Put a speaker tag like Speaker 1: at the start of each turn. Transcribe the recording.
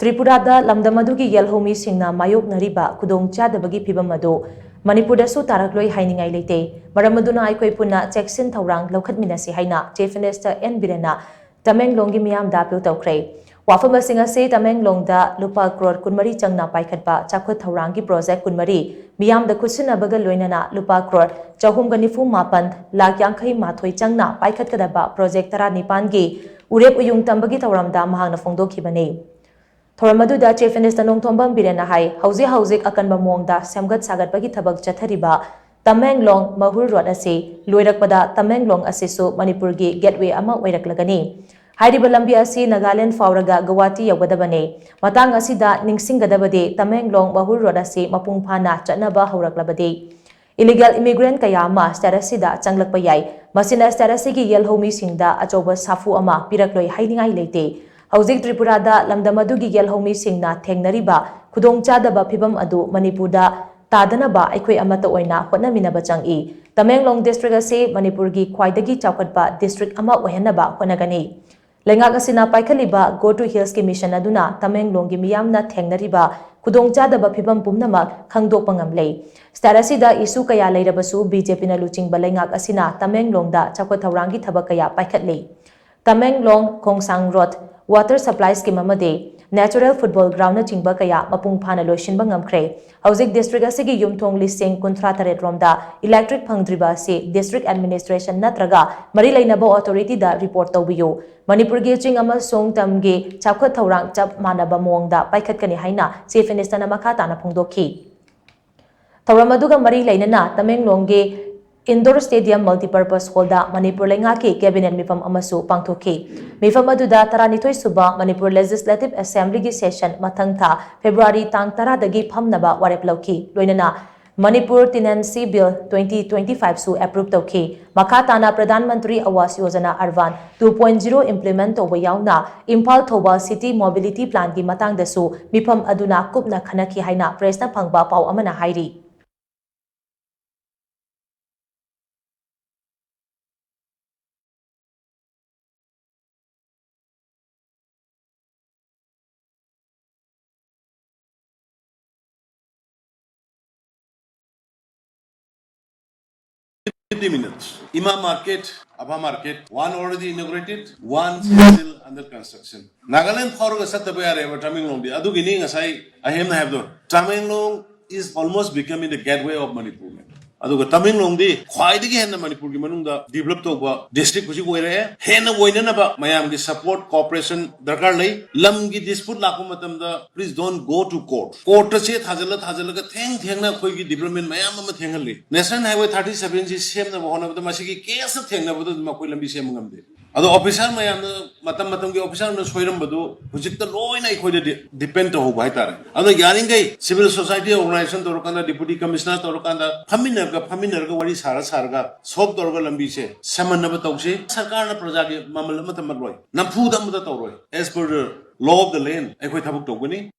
Speaker 1: Tripura da lamdamadugi Yelhoumee singna Mayoknariba Khudong Chadaba Pibamado Manipur Dasu Tarakloi Hainingai Leite Maramaduna EIKHOI PUNNA CHEKSHIN-THOURANG LOUKHATMINNASI HAINA Chief Minister BIREN TAMENGLONG MEEYAM da TOUKHRE Wafam singa se Tamenglong da lupa crore kunmari changna paikhatpa chakut thaurangi project kunmari MEEYAM da kuchinabaga loinana lupa crore chahumga nifu mapan lakh yankhai mathoi changna paikhatkadaba project tara nipangi urep uyung tambagi thauramda mahangna phongdokhibane Thoramadu Chief Minister NONGTHOMBAM BIREN hai hauzik akanba mongda samgat sagatpagi thabak chathariba Tamenglong Mahur Road ase loirakpada Tamenglong asisu Manipurgi gateway ama oiraklagani Hairiba lambi asi Nagaland fauraga Guwahati yawgadabane matang asida ningsinggadabade Tamenglong Mahur Road ase mapung phana chatnaba horaklabade illegal immigrant kaya ama status sida changlakpa yai masina status gi Yelhoumee singda achoba safu ama Tarakloi Hainingai Leite Hauzik Tripura da lamdamadugi Yelhoumee singna thengnariba Khudong Chadaba phibam adu Manipur da tadanaba EIKHOI amata oina hotnaminaba changi Tamenglong district ase Manipurgi khwaidagi chawkatba district ama ohenaba honagani Lengak asina paikhaliba Go to Hills ki mission aduna Tamenglonggi miyamna thengnariba Khudong Chadaba phibam pumnamak khangdokpa ngamlei starasida isu kaya leirabasu BJP na luchingba lengak asina Tamenglong da chawkat thaurangi thabak kaya paikhatlei Tamenglong Khongsang Road Water supply scheme amade natural football ground na chingba kaya mapung phana loishinba ngamkhre hauzik district asigi yumthong lising kunthra taret romda electric phangdriba se district administration natraga mari leinaba authority da report tawbiyo Manipur gi ching ama song tamge chakhat thaurang chap manaba mongda paikhatkani haina chief minister na makha tana phongdokhi Thawramaduga mari leinana Tamenglong ge Indoor Stadium Multipurpose Hall da Manipur Lengaki Cabinet Mifam Amasu Pangthoki. Mifam aduda taranithoi suba Manipur Legislative Assembly gi session mathangtha February tang taradagi phamnaba warep lauki. Loinana Manipur Tenancy Bill 2025 su approve tauki. Makhatana Pradhan Mantri Awas Yojana Arvan 2.0 implement toba yauna Imphal Thoba City Mobility Plan gi matangdasu Mifam aduna kupna khanaki haina press na phangba pau amana hairi.
Speaker 2: Minutes. Ima market, Abha market, one already inaugurated, one still under construction. Nagaland Khoroga Satabaya ever Tamenglong. Adu Guinea aside, I have the Tamenglong is almost becoming the gateway of Manipur. Aduga Tamenglong di khwaidagi henna Manipur gi manungda develop toba district kuchi oire henna oinanaba mayam gi support cooperation darkar lei lam gi dispute lakpa matamda please don't go to court ta che thajala ga thengna khoi gi development mayam ama thengali national highway 37 ji semna bahona da masigi case thengna bodu makoi lambi sem ngamde ado officer mayam matam gi officer na soiram bodu hujikta loina EIKHOI depend to ho bai tar ado yaringai civil society organization torokanda deputy commissioner torokanda Faminarga wari sarga sob dorga lambi se samanaba tawse sarkar na praja ge mamal mata magloi namfu da mata tawroi as per the law of the land EIKHOI thabuk tawgani